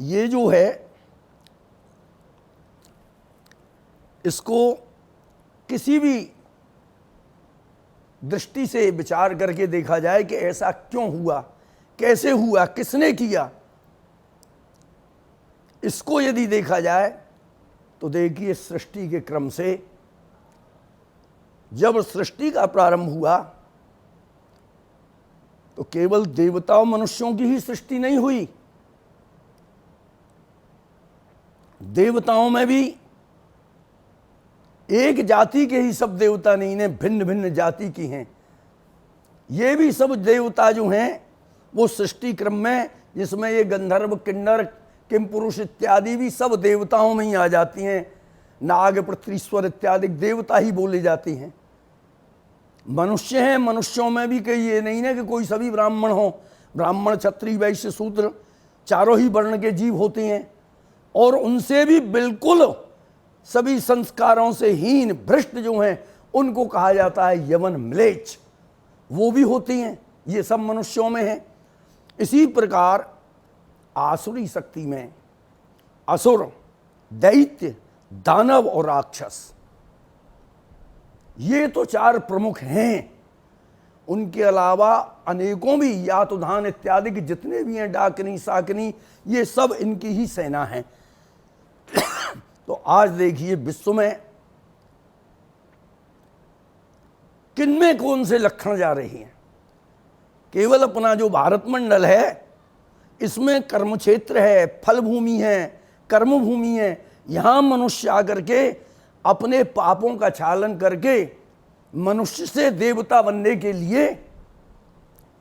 ये जो है इसको किसी भी दृष्टि से विचार करके देखा जाए कि ऐसा क्यों हुआ, कैसे हुआ, किसने किया, इसको यदि देखा जाए तो देखिए सृष्टि के क्रम से जब सृष्टि का प्रारंभ हुआ तो केवल देवताओं मनुष्यों की ही सृष्टि नहीं हुई, देवताओं में भी एक जाति के ही सब देवता नहीं ने भिन्न भिन्न जाति की हैं। ये भी सब देवता जो हैं वो सृष्टि क्रम में, जिसमें ये गंधर्व किन्नर किम पुरुष इत्यादि भी सब देवताओं में ही आ जाती हैं। नाग पृथ्वीश्वर इत्यादि देवता ही बोले जाती हैं। मनुष्य हैं, मनुष्यों में भी कई ये नहीं है कि कोई सभी ब्राह्मण हो, ब्राह्मण क्षत्रिय वैश्य शूद्र चारों ही वर्ण के जीव होते हैं और उनसे भी बिल्कुल सभी संस्कारों से हीन भ्रष्ट जो हैं उनको कहा जाता है यवन म्लेच्छ, वो भी होती हैं। ये सब मनुष्यों में हैं। इसी प्रकार आसुरी शक्ति में असुर, दैत्य, दानव और राक्षस, ये तो चार प्रमुख हैं। उनके अलावा अनेकों भी यातुधान इत्यादि के जितने भी हैं, डाकनी साकनी, ये सब इनकी ही सेना है। तो आज देखिए विश्व में किनमें कौन से लक्षण जा रहे हैं। केवल अपना जो भारत मंडल है इसमें कर्म क्षेत्र है, फल भूमि है, कर्म भूमि है। यहां मनुष्य आकर के अपने पापों का छालन करके मनुष्य से देवता बनने के लिए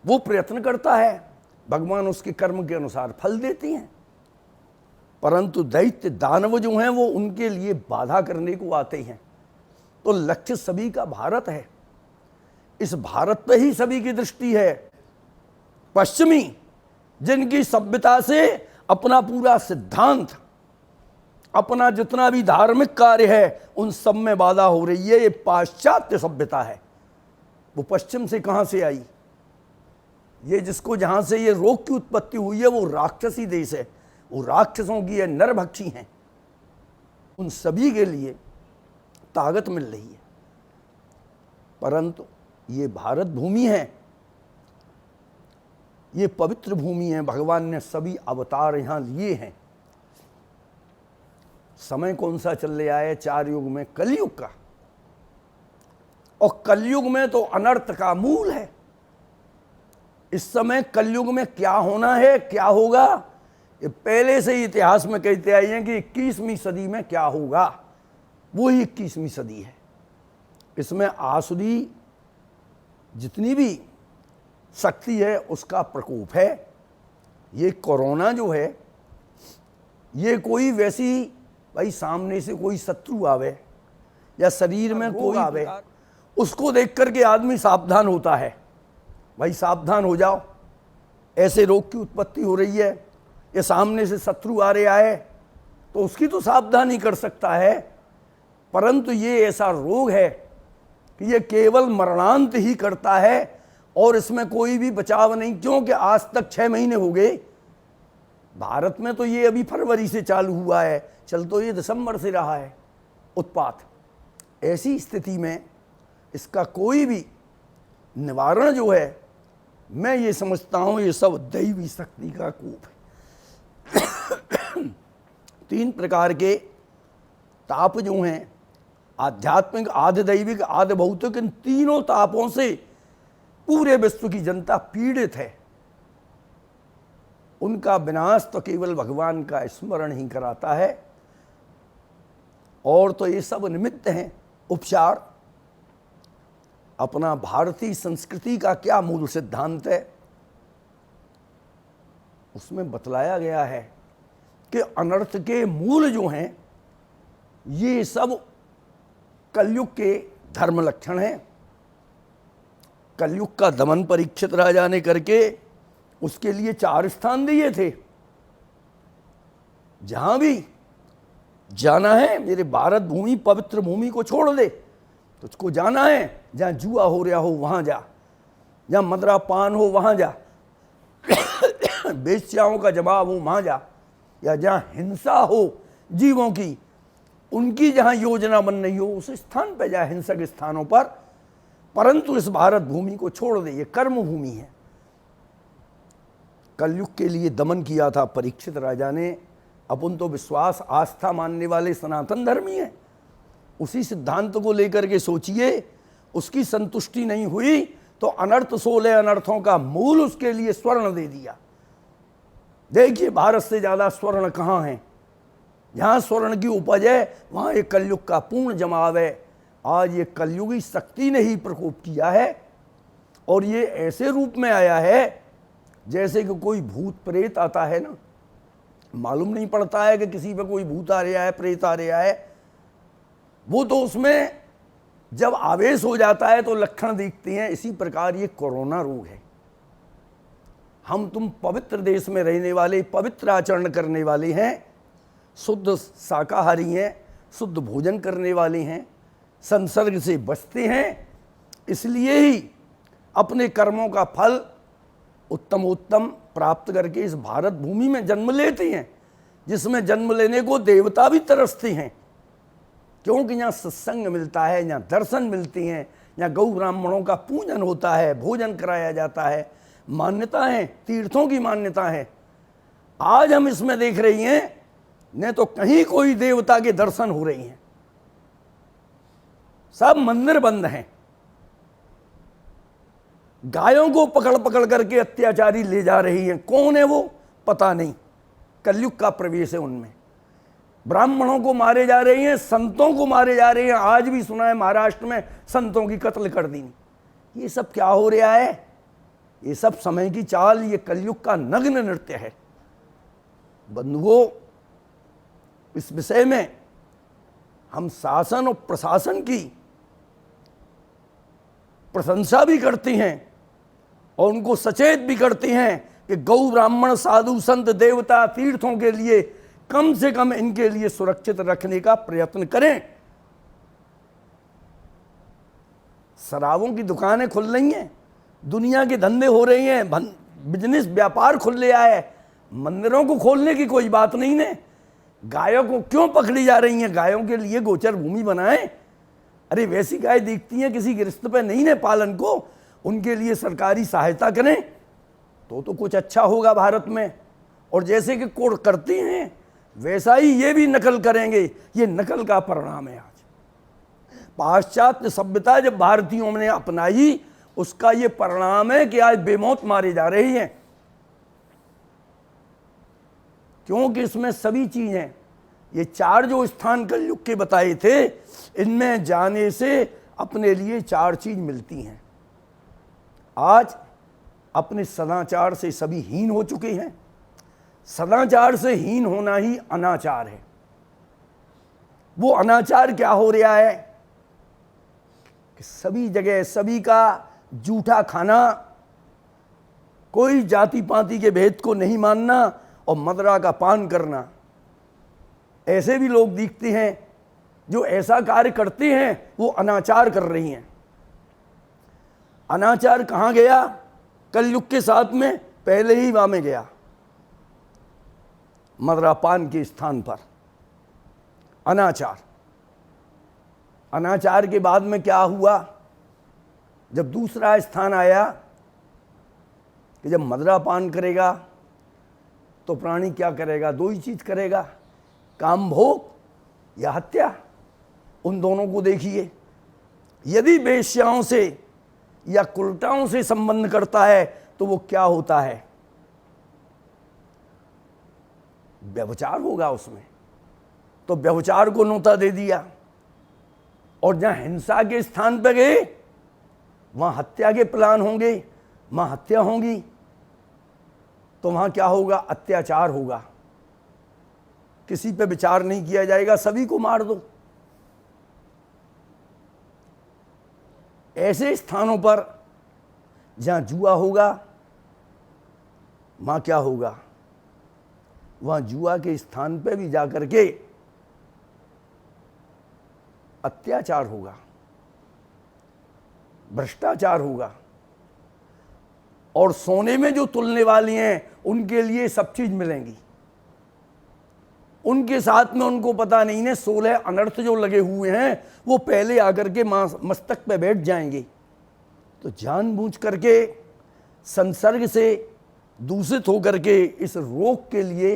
वो प्रयत्न करता है। भगवान उसके कर्म के अनुसार फल देते हैं, परंतु दैत्य दानव जो हैं वो उनके लिए बाधा करने को आते हैं। तो लक्ष्य सभी का भारत है, इस भारत पे ही सभी की दृष्टि है। पश्चिमी जिनकी सभ्यता से अपना पूरा सिद्धांत, अपना जितना भी धार्मिक कार्य है उन सब में बाधा हो रही है, ये पाश्चात्य सभ्यता है। वो पश्चिम से कहां से आई? ये जिसको जहां से ये रोग की उत्पत्ति हुई है वो राक्षसी देश है, वो राक्षसों की है, नरभक्षी हैं। उन सभी के लिए ताकत मिल रही है, परंतु ये भारत भूमि है, ये पवित्र भूमि है। भगवान ने सभी अवतार यहां लिए हैं। समय कौन सा चल रहा है? चार युग में कलयुग का, और कलयुग में तो अनर्थ का मूल है। इस समय कलयुग में क्या होना है, क्या होगा, ये पहले से ही इतिहास में कहते आए हैं कि 21वीं सदी में क्या होगा, वो ही 21वीं सदी है। इसमें आसुरी जितनी भी शक्ति है उसका प्रकोप है। ये कोरोना जो है ये कोई वैसी भाई सामने से कोई शत्रु आवे या शरीर में कोई आवे उसको देख करके आदमी सावधान होता है। भाई सावधान हो जाओ, ऐसे रोग की उत्पत्ति हो रही है, ये सामने से शत्रु आ रहा है तो उसकी तो सावधानी कर सकता है, परंतु ये ऐसा रोग है कि ये केवल मरणांत ही करता है और इसमें कोई भी बचाव नहीं। क्योंकि आज तक 6 महीने हो गए, भारत में तो ये अभी फरवरी से चालू हुआ है, चल तो ये दिसंबर से रहा है उत्पात। ऐसी स्थिति में इसका कोई भी निवारण जो है, मैं ये समझता हूं ये सब दैवी शक्ति का कोप है। 3 प्रकार के ताप जो हैं, आध्यात्मिक, आधि दैविक, आधि भौतिक, इन तीनों तापों से पूरे विश्व की जनता पीड़ित है। उनका विनाश तो केवल भगवान का स्मरण ही कराता है। और तो ये सब निमित्त हैं, उपचार। अपना भारतीय संस्कृति का क्या मूल सिद्धांत है उसमें बतलाया गया है कि अनर्थ के मूल जो हैं ये सब कलयुग के धर्म लक्षण हैं। कलयुग का दमन परीक्षित राजा ने करके उसके लिए 4 स्थान दिए थे। जहां भी जाना है, मेरे भारत भूमि पवित्र भूमि को छोड़ दे, तुझको जाना है जहां जुआ हो रहा हो वहां जा, जहां मदरा पान हो वहां जा, बेश्याओं का जवाब हो वहां जा, या जहाँ हिंसा हो जीवों की, उनकी जहाँ योजना बन रही हो उस स्थान पर जाए, हिंसक स्थानों पर। परंतु इस भारत भूमि को छोड़ दे, ये कर्म भूमि है। कलयुग के लिए दमन किया था परीक्षित राजा ने। अपन तो विश्वास आस्था मानने वाले सनातन धर्मी हैं, उसी सिद्धांत को लेकर के सोचिए। उसकी संतुष्टि नहीं हुई तो अनर्थ 16 अनर्थों का मूल उसके लिए स्वर्ण दे दिया। देखिए भारत से ज्यादा स्वर्ण कहाँ है? जहाँ स्वर्ण की उपज है वहाँ एक कलयुग का पूर्ण जमाव है। आज ये कलयुगी शक्ति ने ही प्रकोप किया है, और ये ऐसे रूप में आया है जैसे कि कोई भूत प्रेत आता है ना, मालूम नहीं पड़ता है कि किसी पे कोई भूत आ रहा है, प्रेत आ रहा है। वो तो उसमें जब आवेश हो जाता है तो लक्षण दिखते हैं। इसी प्रकार ये कोरोना रोग है। हम तुम पवित्र देश में रहने वाले, पवित्र आचरण करने वाले हैं, शुद्ध शाकाहारी हैं, शुद्ध भोजन करने वाले हैं, संसर्ग से बचते हैं, इसलिए ही अपने कर्मों का फल उत्तम प्राप्त करके इस भारत भूमि में जन्म लेते हैं, जिसमें जन्म लेने को देवता भी तरसते हैं। क्योंकि यहाँ सत्संग मिलता है, यहाँ दर्शन मिलते हैं, यहाँ गौ ब्राह्मणों का पूजन होता है, भोजन कराया जाता है, मान्यता है, तीर्थों की मान्यता है। आज हम इसमें देख रही हैं न तो कहीं कोई देवता के दर्शन हो रही हैं, सब मंदिर बंद हैं। गायों को पकड़ पकड़ करके अत्याचारी ले जा रही हैं। कौन है वो? पता नहीं। कलयुग का प्रवेश है उनमें। ब्राह्मणों को मारे जा रही हैं, संतों को मारे जा रहे हैं। आज भी सुना है महाराष्ट्र में संतों की कत्ल कर दी। ये सब क्या हो रहा है? ये सब समय की चाल, ये कलयुग का नग्न नृत्य है। बंधुओं, इस विषय में हम शासन और प्रशासन की प्रशंसा भी करते हैं और उनको सचेत भी करते हैं कि गौ ब्राह्मण साधु संत देवता तीर्थों के लिए कम से कम इनके लिए सुरक्षित रखने का प्रयत्न करें। शराबों की दुकानें खुल रही हैं, दुनिया के धंधे हो रहे हैं, बिजनेस व्यापार खुल रहा है। मंदिरों को खोलने की कोई बात नहीं है। गायों को क्यों पकड़ी जा रही हैं? गायों के लिए गोचर भूमि बनाएं। अरे वैसी गाय दिखती हैं किसी गिरस्त पे नहीं है पालन को, उनके लिए सरकारी सहायता करें तो कुछ अच्छा होगा भारत में। और जैसे कि कोर्ट करती हैं वैसा ही ये भी नकल करेंगे। ये नकल का परिणाम है। आज पाश्चात्य सभ्यता जब भारतीयों ने अपनाई, उसका ये परिणाम है कि आज बेमौत मारे जा रही हैं, क्योंकि इसमें सभी चीजें, ये चार जो स्थान कलयुग के बताए थे, इनमें जाने से अपने लिए चार चीज मिलती हैं। आज अपने सदाचार से सभी हीन हो चुके हैं। सदाचार से हीन होना ही अनाचार है। वो अनाचार क्या हो रहा है कि सभी जगह सभी का जूठा खाना, कोई जाति पाति के भेद को नहीं मानना और मदरा का पान करना। ऐसे भी लोग दिखते हैं जो ऐसा कार्य करते हैं, वो अनाचार कर रही हैं। अनाचार कहाँ गया? कलयुग के साथ में पहले ही वहां में गया, मदरापान के स्थान पर अनाचार। अनाचार के बाद में क्या हुआ? जब दूसरा स्थान आया कि जब मदरापान करेगा तो प्राणी क्या करेगा? दो ही चीज करेगा, काम भोग या हत्या। उन दोनों को देखिए, यदि वेश्याओं से या कुलटाओं से संबंध करता है तो वो क्या होता है? व्यभिचार होगा उसमें। तो व्यभिचार को नोता दे दिया। और जहां हिंसा के स्थान पर गए वहां हत्या के प्लान होंगे, वहां हत्या होंगी, तो वहां क्या होगा? अत्याचार होगा। किसी पे विचार नहीं किया जाएगा, सभी को मार दो। ऐसे स्थानों पर जहां जुआ होगा वहां क्या होगा? वहां जुआ के स्थान पे भी जाकर के अत्याचार होगा, भ्रष्टाचार होगा। और सोने में जो तुलने वाली हैं उनके लिए सब चीज मिलेंगी। उनके साथ में उनको पता नहीं है 16 अनर्थ जो लगे हुए हैं वो पहले आकर के मस्तक पे बैठ जाएंगे। तो जानबूझ करके संसर्ग से दूषित होकर के इस रोग के लिए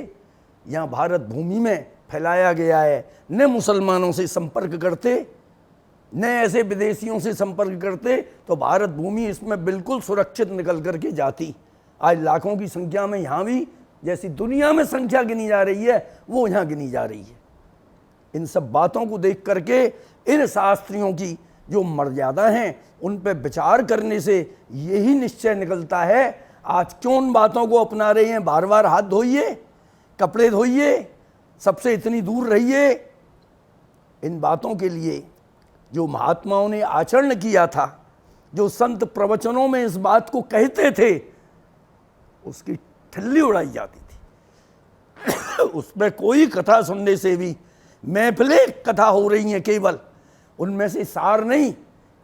यहाँ भारत भूमि में फैलाया गया है। न मुसलमानों से संपर्क करते, न ऐसे विदेशियों से संपर्क करते तो भारत भूमि इसमें बिल्कुल सुरक्षित निकल करके जाती। आज लाखों की संख्या में यहाँ भी जैसी दुनिया में संख्या गिनी जा रही है वो यहाँ गिनी जा रही है। इन सब बातों को देख करके इन शास्त्रियों की जो मर्यादा हैं उन पर विचार करने से यही निश्चय निकलता है। आज क्यों उन बातों को अपना रहे हैं? बार बार हाथ धोइए, कपड़े धोइए, सबसे इतनी दूर रहिए। इन बातों के लिए जो महात्माओं ने आचरण किया था, जो संत प्रवचनों में इस बात को कहते थे, उसकी ठल्ली उड़ाई जाती थी। उसमें कोई कथा सुनने से भी, महफिलें कथा हो रही हैं केवल, उनमें से सार नहीं,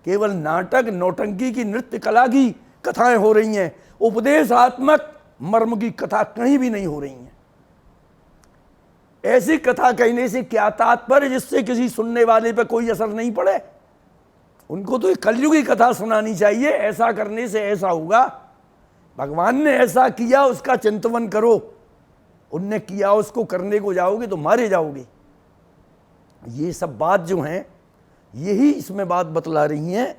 केवल नाटक नौटंकी की नृत्य कला की कथाएं हो रही हैं। उपदेशात्मक मर्म की कथा कहीं भी नहीं हो रही हैं। ऐसी कथा कहने से क्या तात्पर्य जिससे किसी सुनने वाले पे कोई असर नहीं पड़े? उनको तो कलयुग की कथा सुनानी चाहिए। ऐसा करने से ऐसा होगा, भगवान ने ऐसा किया उसका चिंतन करो, उनने किया उसको करने को जाओगे तो मारे जाओगे। ये सब बात जो हैं यही इसमें बात बतला रही हैं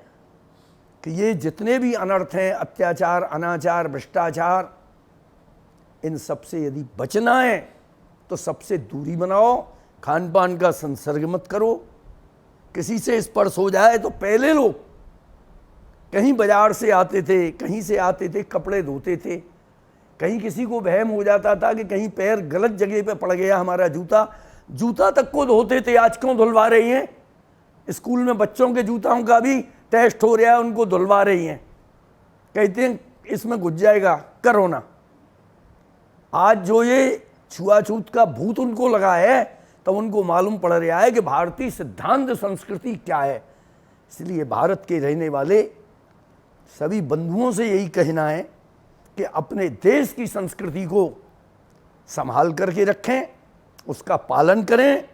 कि ये जितने भी अनर्थ हैं, अत्याचार, अनाचार, भ्रष्टाचार, इन सब से यदि बचना है तो सबसे दूरी बनाओ। खान पान का संसर्ग मत करो। किसी से स्पर्श हो जाए तो पहले लोग कहीं बाजार से आते थे, कहीं से आते थे, कपड़े धोते थे। कहीं किसी को वहम हो जाता था कि कहीं पैर गलत जगह पे पड़ गया हमारा, जूता तक को धोते थे। आज क्यों धुलवा रही हैं? स्कूल में बच्चों के जूताओं का भी टेस्ट हो रहा है, उनको धुलवा रही हैं। कहते हैं इसमें घुस जाएगा कोरोना। आज जो ये छुआछूत का भूत उनको लगा है तो उनको मालूम पड़ रहा है कि भारतीय सिद्धांत संस्कृति क्या है। इसलिए भारत के रहने वाले सभी बंधुओं से यही कहना है कि अपने देश की संस्कृति को संभाल करके रखें, उसका पालन करें।